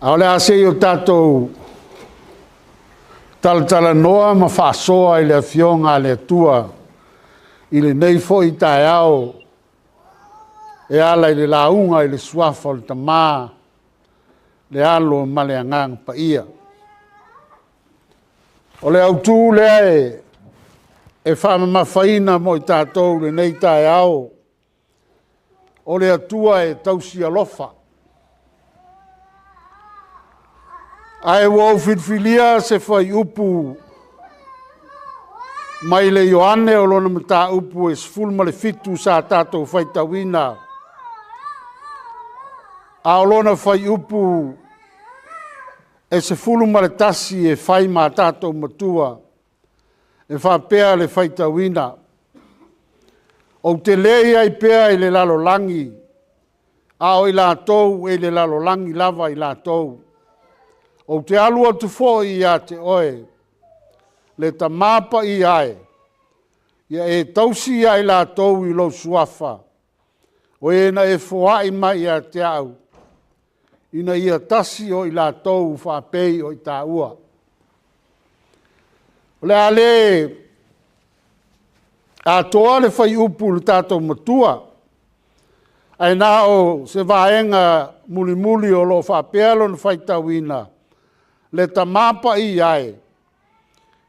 Aole ase o tātou talatala noa ma whaasoa i le fionga le tua i le nei fo i tae au e ala i le launga i le suafa o le tamā le alo ma le angang pa ia. O le autu lea e whamamawhaina mo i tātou le nei tae au o le atua e tausi alofa. Ai wau whitwhilia se whai upu mai le Ioane o lona mata upu e sfulma le fitu sa tātou whaitawina. A o lona whai upu e se fuluma le tasi e whai ma tātou matua e whapea le whaitawina. O te lei ai pea i le lalolangi a o i lātou e le lalolangi lava i lātou. O te alua tu fo i a te oe, le ta mapa i ae, ia e tausi ai la tau i lo suafa, o e na e foa i mai a te au, ina ia tasi o i la tau whapei o i tā ua. Le ale, a toa le whai upu le tātou matua, ai nā o se vaenga muli muli o lo whapea na whaitawina, le ta mapa i ai.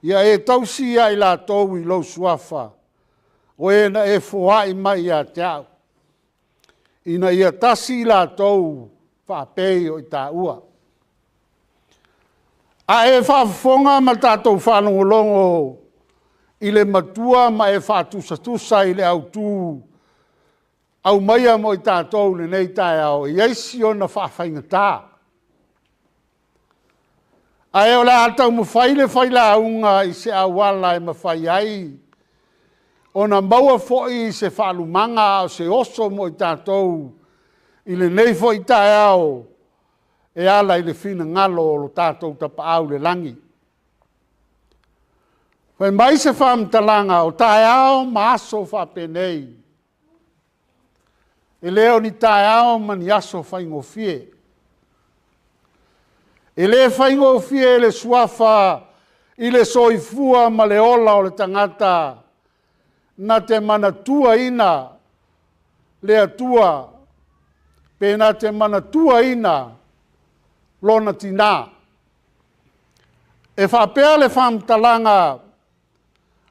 Ia e tausi ai la tau i lo suafa. O e na e foa i mai a te au. Ina ia tasi la tau whapei o i tā ua. A e whafonga ma tātou whanongolongo i le matua ma e whātusa i le autu. Au maia mo i tātou le nei tai au. I eisi o na whawhainga tā. Ai o la atau mawhai le whai la unga i se awala e mawhai ai. O na maua foi i se whalumanga o se oso mo i tātou i le nei foi tae au e ala i le whina ngalo o lo tātou tapa au le langi. Whai mai se whamtalanga o tae au maaso whapenei. E leo ni tae au mani aso whaingofie. E le whaingo fie le suafa i le soifua ma le ola o le tangata na te manatua ina le atua pe na te manatua ina lona tina. E whapea le whamtalanga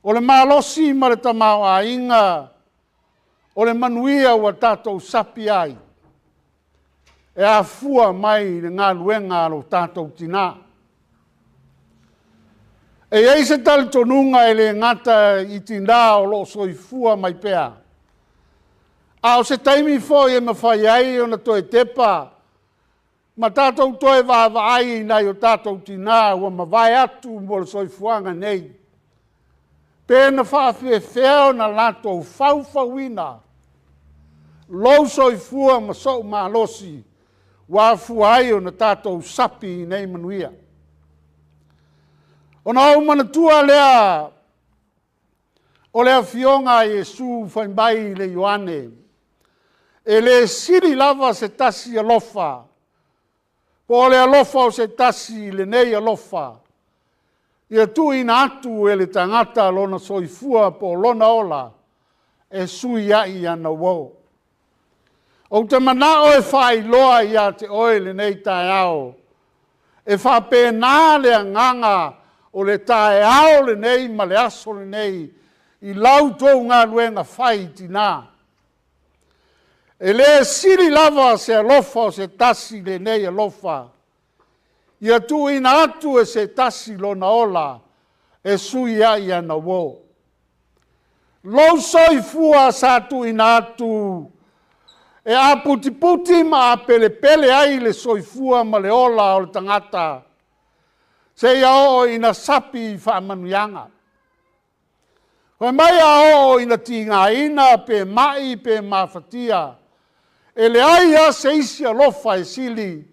o le malosi ma le tamau a inga o le manuia wa tātou sapi ai. E a fua mai ngā luenga lo tātou tina. E ei se tali tonunga e le ngata i tina o lo soifua mai pea. A o se taimi foi e mawhai ai o na toe tepa. Ma tātou toe vāwa ai nai o tātou tina ua mawai atu mo le soifuanga nei. Pēna whawhie wheo na lato whauwhauina. Lou soifua ma so ma losi. Wa fuai o na tātou sapi nei manuia. O na au manatua lea, o lea fionga Iesu whaimbai le Ioane, e le siri lava se tasi alofa, po le alofa o se tasi le nei alofa, ia tu ina atu e le tangata lona soifua po lona ola, e sui ai ana wau. O te manao e whai loa ia te oele nei tae ao. E whape nā le nganga o le tae ao le nei ma le aso le nei i lau tō ngā luenga whai tina. E le siri lava se alofa o se tasi le nei alofa. Ia tu ina atu e se tasi lona ola e sui ai ana wo. Lau soi fua sa tu ina atu e a puti puti ma a pele pele ai le soifua ma le ola o le tangata. Se ia o ina sapi whaamanuianga. Koe mai a o ina tinga ina pe mai pe mawhatia. E le ai a se isi alofa e sili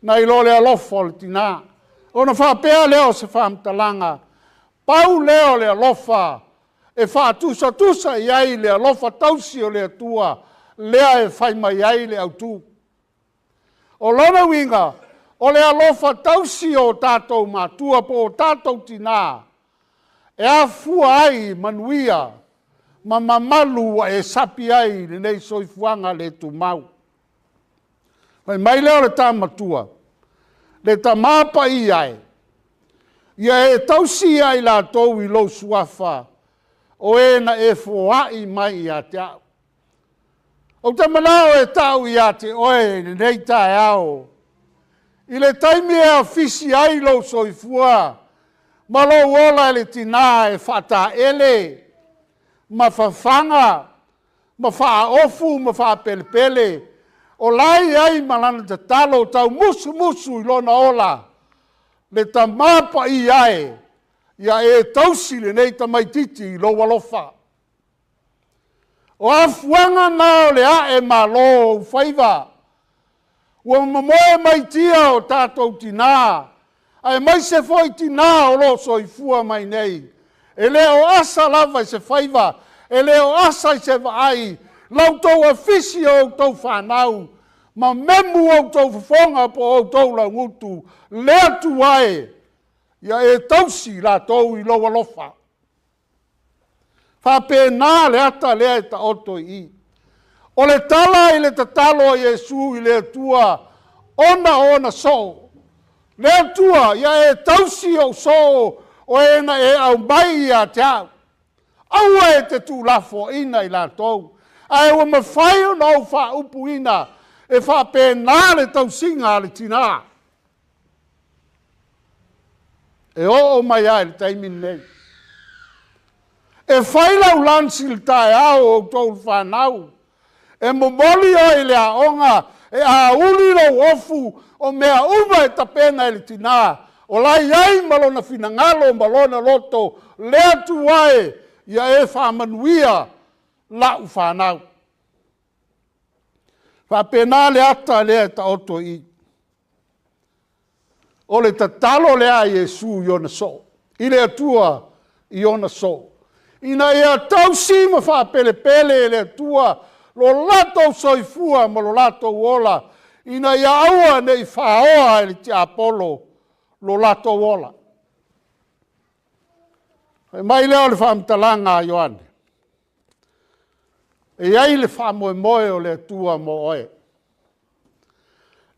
na ilo le alofa o le tina. O na whapea leo se whaamtalanga. Pau leo le alofa e whaatusa tusa i ai le alofa tausi o le atua. Lea e whai mai ai le autu. O lona winga, O le alofa tausi o tātou mātua po o tātou tina. E a fua ai manuia. Ma mamalu e sapi ai le nei soifuanga le tu mau. Mai leo le tā matua. Le tā māpa i ai. Ia e tausi ai la tau i lo suafa. O e na e fuai mai i a te au. O te manao e tau i a te oe nei tae au. I le taimi e a fisi ai lo soifua. Ma lo wola le tina e fata ele. Ma fafanga. Ma faa ofu, ma faa pelepele. O lai ai malana te talo tau musu musu i lona ola. Le ta mapa i ai. Ia e tausi le nei ta maititi i lo walofa. O afuanga nao le a e malo ufaiva. Ua mamoe mai tia o tātou tina. Ai mai se foi tina o lo soifua mai nei. E leo asa lava i se faiva. E leo asa i se vaai. Lau tau a fisi o tau whanau. Ma memu o tau whafonga po o tau la ngutu. Lea tu ai. Ia e tausi la tau i loa lofa. Whapena le ata lea e ta oto i. O le tala i le tatalo a Iesu i le tua, ona so. Le tua, ia e tausi o so, o ena e au mai a te au. Aua e te tu lafo ina i la tau. A e wa mawhai o nau wha upu ina, e wha pēnā le tausinga le tina. E o mai ai le taimin nei. E whailau lansi le tae au o tau whanau. E momoli o i le aonga, e a uli lo ofu, o mea uva e tapena i le tina. O lai ai malona finangalo, malona loto, lea tu wae, ia e whamanuia, lau whanau. Whapena le ata lea ta oto i. O le tatalo lea Iesu i ona so. I le atua i ona so. Ina ia tausi ma whapelepele le atua, lo lato soifua ma lo lato wola. Ina ia aua nei whaoa e te Apollo, lo lato wola. E mai leo le whamtalanga a Ioane. E iai le whamoe moe o le atua mo oe.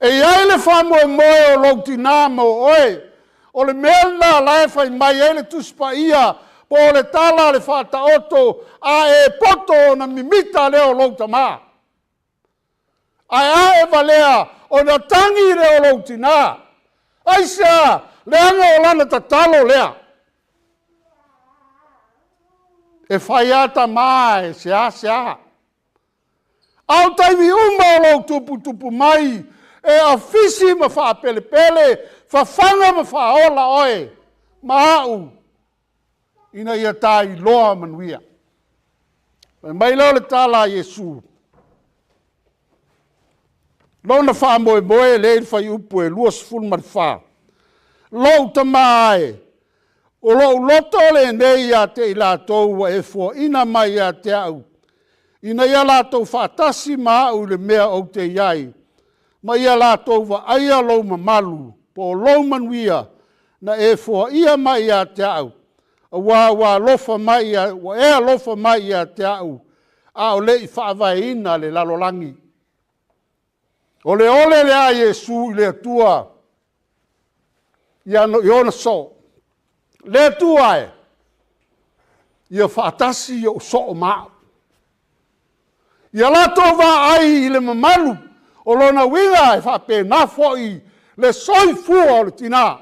E iai le whamoe moe o loutina mo oe. O le mea lae whai mai e le tuspa ia, po le tala le whata oto, a e poto na mimita leo louta maa. Ai a e valea, o na tangi leo loutina. Aisa, leanga o lana tatalo lea. E whai ata maa e sea. Au taimi uma o lou tupu mai, e a fisi ma wha pelepele, whawhanga ma wha ola oe, ma au. Ina ia tai loa manuia. Mai leo le tala Iesu. Lona wha moe le whai upu e lua sifun marwha. Lou tamae. O lou loto le nei a te i lātou e fua ina mai a te au. Ina ia lātou whātasi ma au le mea au te iai. Ma ia lātou wa aia lou mamalu. Po lou manuia na e fua ia mai a te au. Wa lofa mai a, wa ea lofa mai a te au. A o le i whaavaina le lalolangi. O le ole le a Iesu i le atua. Ia no iona so. Le atua e. Ia whaatasi o so o maa. Ia lato wa ai i le mamalu. O lona winga e whape na foi le soi fua o le tina.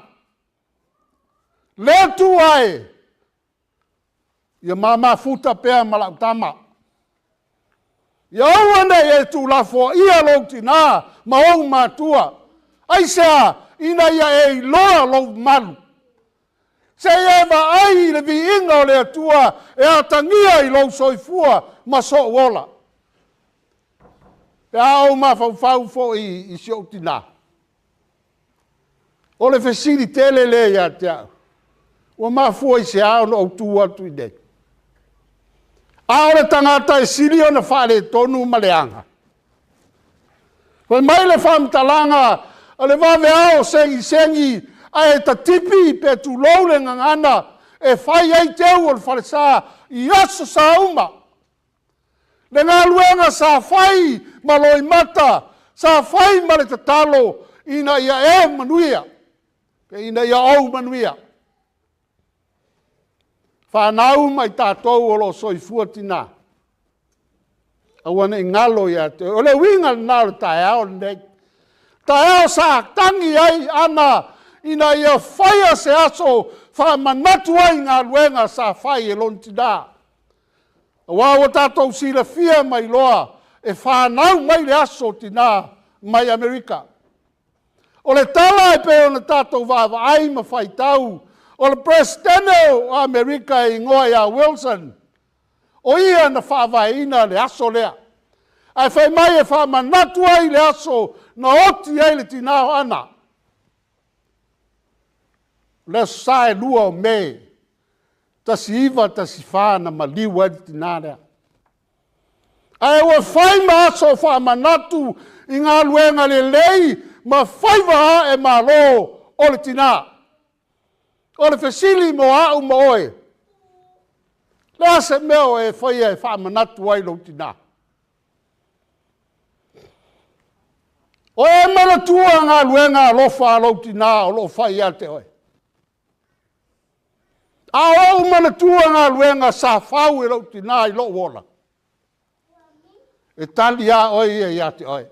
Le atua e. Ia mama futa pea malautama. Ia awane e tu lafo ia lou tina ma o matua. Aisa ina ia e loa lou malu. Se eva ai le vi inga o le atua e atangia i lou soifua ma so wola. E au ma fau fo i sio tina. O le fesiri tele le ia te au. O ma fua i se au no tua tu i dek. Aore tangata e siri o na whare tonu maleanga. Koe mai le whamtalanga O le vaveao sengi ai ta tipi pe tu lou le ngangana e whai ai teu o le whalesa i aso sa uma. Le ngā luenga sa whai maloi mata, sa whai male te talo ina ia e manuia, pe ina ia au manuia. Whanau mai tātou o lo soifua tina. Awana i ngalo ia te. O le winga nāro tae ao nei. Tae ao sa tangi ai ana ina ia whaia se aso whamanatu ai ngā luenga sa whai e lon tina. Wa o tātou sila fia mai loa e whanau mai le aso tina mai Amerika. O le tala e pe o na tātou vāwa ai ma whai tau. O le presidente o Amerika i ngoa ia Wilson. O ia na whawaina le aso lea. Ai whai mai e whamanatu ai le aso na oti ai le tinao ana. Le sae lua o me. Tasi iwa, tasi whana ma liwa di tinarea. Ai ua whai ma aso whamanatu i ngā luenga le lei ma whaiwa e ma lo o le tina. O le fesili mo au ma oe. Le ase meo e whaia e whamanatu ai lo tina. O e manatua ngā luenga lofa lo tina o lo whaia te oe. A o manatua ngā luenga sa whau e lo tina i lo wola. E tali a oi e ia te oe.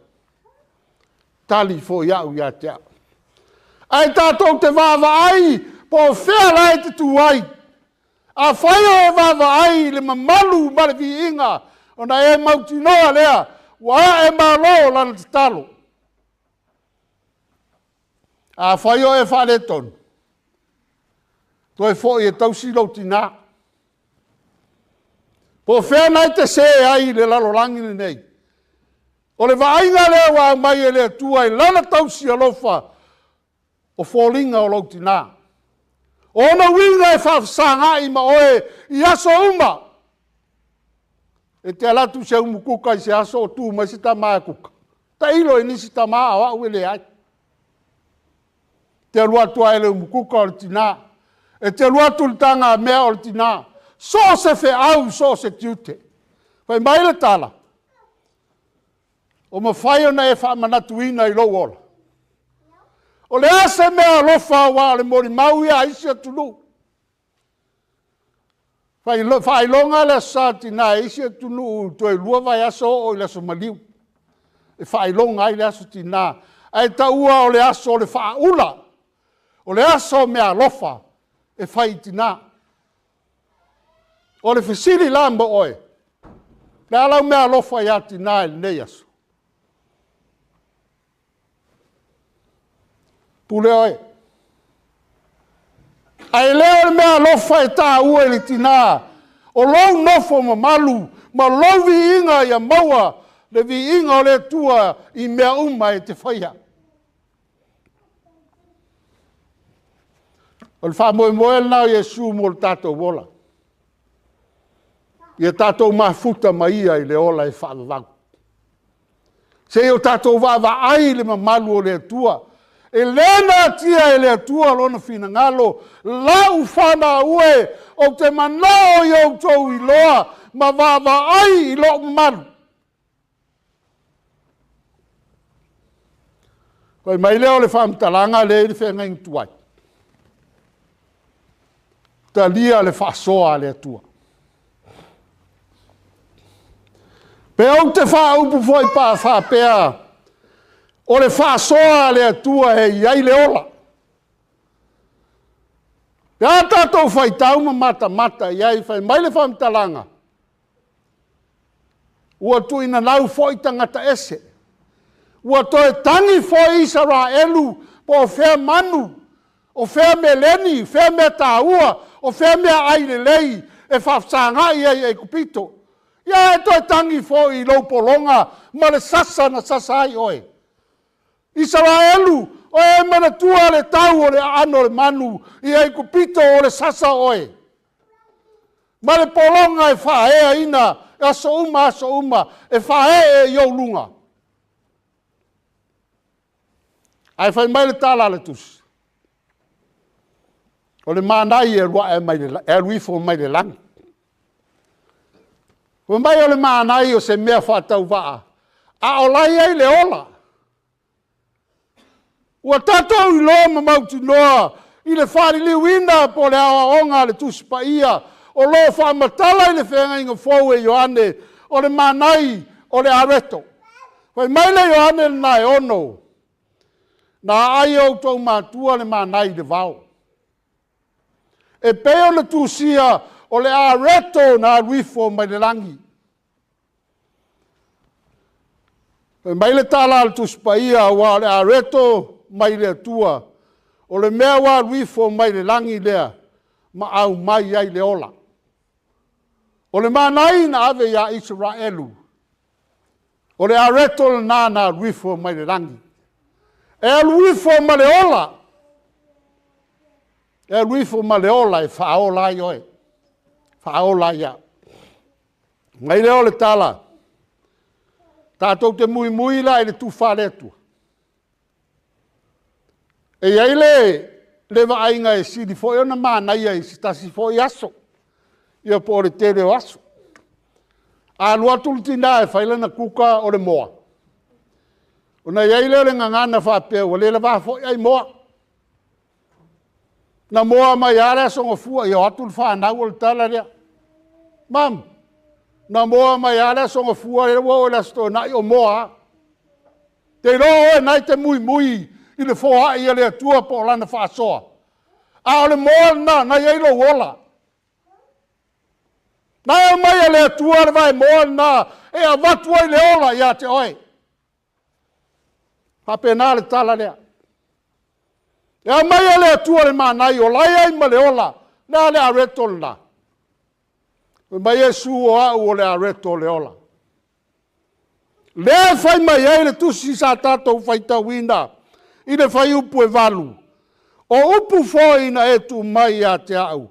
Tali fo iau ia te au. Ai tātou te vāwa ai, po whea lai te tu ai. A whaia e vāwa ai le mamalu mare vi inga, o na e mautinoa lea, wa e malo lana te talo. A whaia e whare tonu. Toi fo e tausi lo tina. Po whea nai te se ai le lalorangi nei. O le vainga lea wa mai e lea tuai lana tausi alofa o fōlinga o lo tina. O na winga e whafsanga i ma oe i aso uma. E te alatu se umu kuka i se aso o tu mai si ta maa kuka. Ta ilo e nisi ta maa wa uele ai. Te alua tua ele umu kuka o le tina. E te alua tulitanga mea o le tina. So se fe au, so se tiute. Whai mai le tala. O ma whai ona e whamanatuina i lo ola. O le ase mea lofa wa le mori mau ia isi atunu. Whai longa le sati na isi atunu to e lua vai aso o le aso maliu. E whai longa i le aso tina. Ai taua o le aso o le wha ula. O le aso mea lofa e whai tina. O le fesili lamba oe. Le alau mea lofa ia tina e nei aso. Pule oe. Ai leo le mea lofa e tā ua le tina. O lou nofo ma malu. Ma lou vi inga ia maua. Le vi inga o le tua i mea uma e te whaia. O le wha moe moe nao Jesu mo le tātou wola. Ia tātou mafuta ma ia i le ola e whaavavang. Se o tātou vava ai le mamalu o le tua. E lena tia e le atua lona fina ngalo, lau whana ue o te manao i au tau i loa, ma vava ai i lo maru. Koi mai leo le whamtalanga le i whenga i tuai. Ta lia le whasoa le atua. Pe au te wha upu foi pa whapea, o le whasoa le atua e iai le ola. Pe a tātou whai tauma mata iai whai mai le whamtalanga. Ua tu ina nau foi tangata ese. Ua toe tangi foi isa ra elu po whea manu, o whea me leni, whea me tāua, o whea me aile lei e whafsanga iai e kupito. Ia e toe tangi foi i loupolonga ma le sasa na sasa ai oe. Israelu, o e manatua le tau o le ano le manu, i e kupito o le sasa oe. Ma le polonga e whaea ina, aso uma, e whaea e iou lunga. Ai whai mai le tala le tusi. O le mānai e rua e ruifo mai le langi. O mai o le mānai o se mea whātau waa. A o lai ai le ola. Ua tātou i loa ma mauti noa. I le whāri liwina po le awa onga le tusi pa ia. O loa whaamatala i le whenga inga fōu e Ioane. O le mānai o le areto. Whai mai le Ioane le nai ono. Nā ai au tau mātua le mānai le vau. E peo le tūsia o le areto nā ruifo mai le langi. Mai le tāla le tūspaia wa le areto mai le atua. O le mea wa ruifo mai le langi lea ma au mai ai le ola. O le mānai na ave ia Israelu. O le areto le nā ruifo mai le langi. E ruifo mai le ola. E ruifo ma le ola e whaola i oe. Whaola ia. Ngai leo le tala. Tātou te mui mui la e le tuwha le atua. E iei le vainga e siri fo e ona mānai e si tasi fo i aso. Ia po o le tere o aso. A lua tulutina e whailana kuka o le moa. Ona iei le ngangana whapea o le wa fo i ai moa. Na moa mai ara songa fua i o atu le whanau o le tala rea. Mam, na moa mai ara songa fua le wa o le asto na i o moa. Te roa e nai te mui mui i le foa i le atua po lana whaasoa. A o le moa na i eilo wola. Na e mai le atua le vai moa na e a watua i le ola ia te oe. Hapena le tala rea. E a mai le atua le mānai o lai ai ma le ola, lea le areto le la. E mai e su o au o le areto le ola. Lea fai mai ai le tusi sa tātou fai tawina, i le fai upu e valu. O upu foi na e tu mai a te au.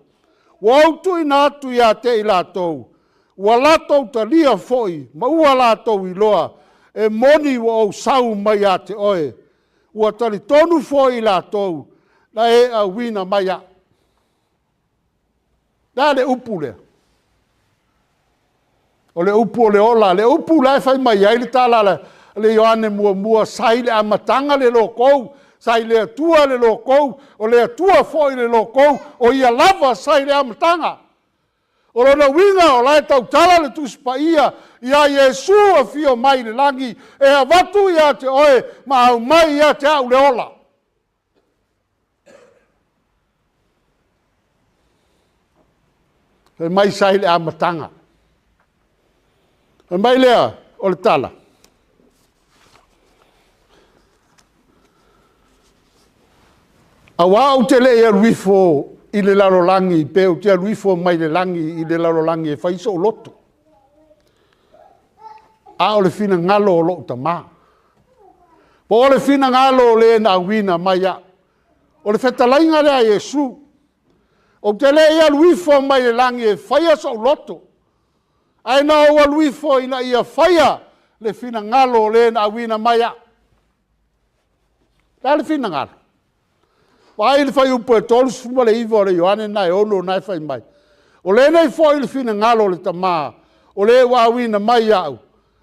O autu ina atu i a te i lātou. Ua lātou ta lia foi, ma ua lātou i loa, e moni o au sau mai a te oe. Ua tali tonu foi i lātou, na e a wina mai a. Nā le upu lea. O le upu o le ola, le upu lai fai mai ai le tala le Ioane mua sai le amatanga le lokou, sai le atua le lokou, o le atua foi le lokou, o ia lava sai le amatanga. O lona winga o lai tau tala le tuspa ia Iesu a fio mai le langi, e a watu ia te oe, ma au mai ia te au le ola. E mai sai le amatanga. E mai lea o le tala. A wau te le e ruifo i le larolangi, pe o te ruifo mai le langi i le larolangi e whaiso o loto. A o le fina ngalo o loo tamā. Po o le fina ngalo o le na wina mai a. O le whetalainga rea Iesu. O te le ia ruifo mai le langi e whaia so loto. Ai na o ruifo ina ia whaia le fina ngalo o le na wina mai a. Ka le fina ngalo. Wai le whai upo e tolu suma le iwa o le Ioane na e ono na e whai mai. O le nei fwoi le fina ngalo le tamā. O le wawina mai au.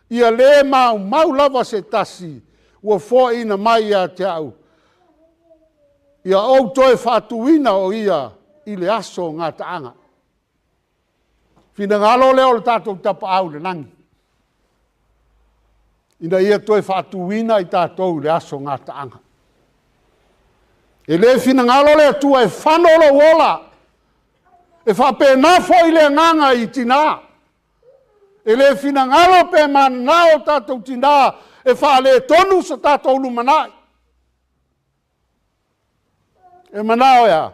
Ia le mau lava se tasi. Ua fwoi ina mai a te au. Ia au toe whatuina o ia i le aso ngā taanga. Fina ngalo leo le tātou tapa au le nangi. Ina ia toe whatuina i tātou le aso ngā taanga. E le fina ngalo le atua e whanolo wola. E whapena foi le nganga i tina. E le fina ngalo pe manao tātou tina. E whale tonu sa tātou lumanai. E manao ea.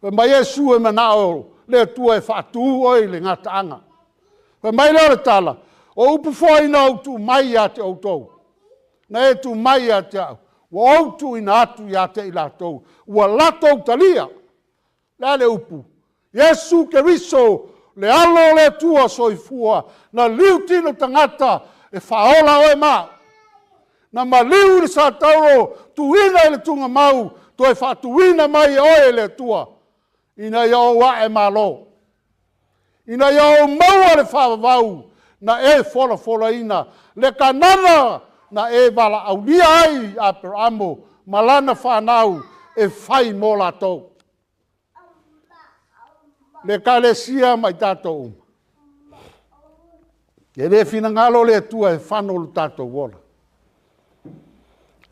E mai Iesu e manao le atua e whatu oi le ngataanga. E mai leo le tala. O upu foi na utu mai a te autou. Na e tu mai a te au. Wa autu ina atu ia te i lātou. Ua lātou talia. Lea le upu. Iesu Keriso le alo le tua soifua. Na liu tino tangata e whaola oe mā. Na maliu le sa tauro tuina le tunga mau toi fa tuina mai oe le tua. Ina yo wa e malo. Ina yo mau le fa vau na e fola ina le kanana na e vala au lia ai a per amo malana fa nau e fai mo la tau. Le kalesia mai tatou. E le fina ngalo le tua e whano lu tatou wola.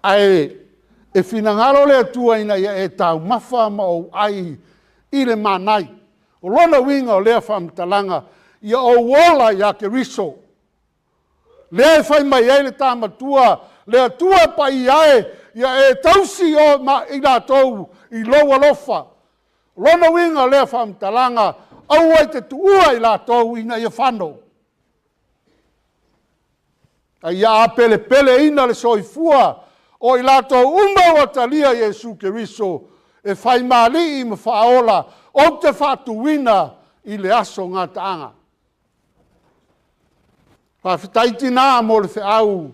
Ai e fina ngalo le tua ina ia e tau mawha ma o ai i le manai. O lona winga o lea whamtalanga ia o wola ia ke riso. Lea e whai mai e le tamatua, lea tua pa i ae ia e tausi o ma i la tou i loa lofa. Lona winga lea whamtalanga au ai te tuua i la tou ina ia whano. Ia a pele ina le soifua o i la tou umau atalia Iesu Keriso e whai mali i ma whaola o te whatuwina i le aso ngā taanga. Whawhitaiti nā mo le whiau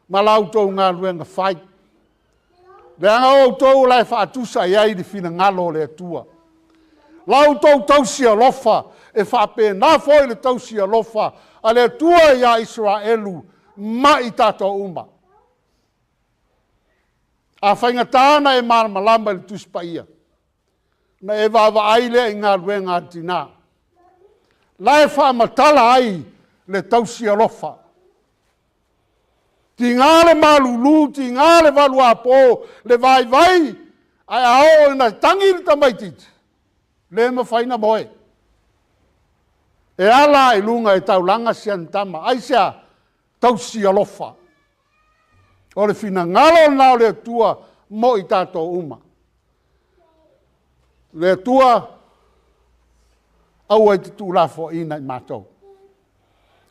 ma lau tou ngā luenga whai. Le anga o tou lai whaatusa i ai di whina ngalo le atua. Lau tou tausia lofa e whape nā foi le tausia lofa a le atua ia Israelu ma i tātou uma. A whaingatana e malamalama le tuspaia. Na e wawa aile i ngā ruenga tina. Lai whamatala ai le tausia lofa. Ti ngāle malulu, ti ngāle walu apo, le vai, ai ao na tangi le tamaititi. Le ma whaina moe. E ala i lunga e taulanga siantama, ai sea tausia lofa. O le fina ngalo nao le tua mo i tātou uma. Le tua au ai te tūlafo ina i mātou.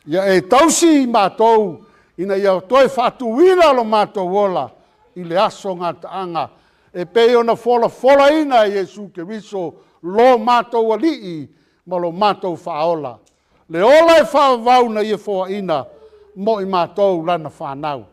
Ia e tausi i mātou ina ia toi whatuwina lo mātou wola i le aso ngā taanga. E pei ona fola ina i Iesu Keriso lo mātou alii ma lo mātou whaola. Le ola e whaavau na ia foa ina mo i mātou lana whanau.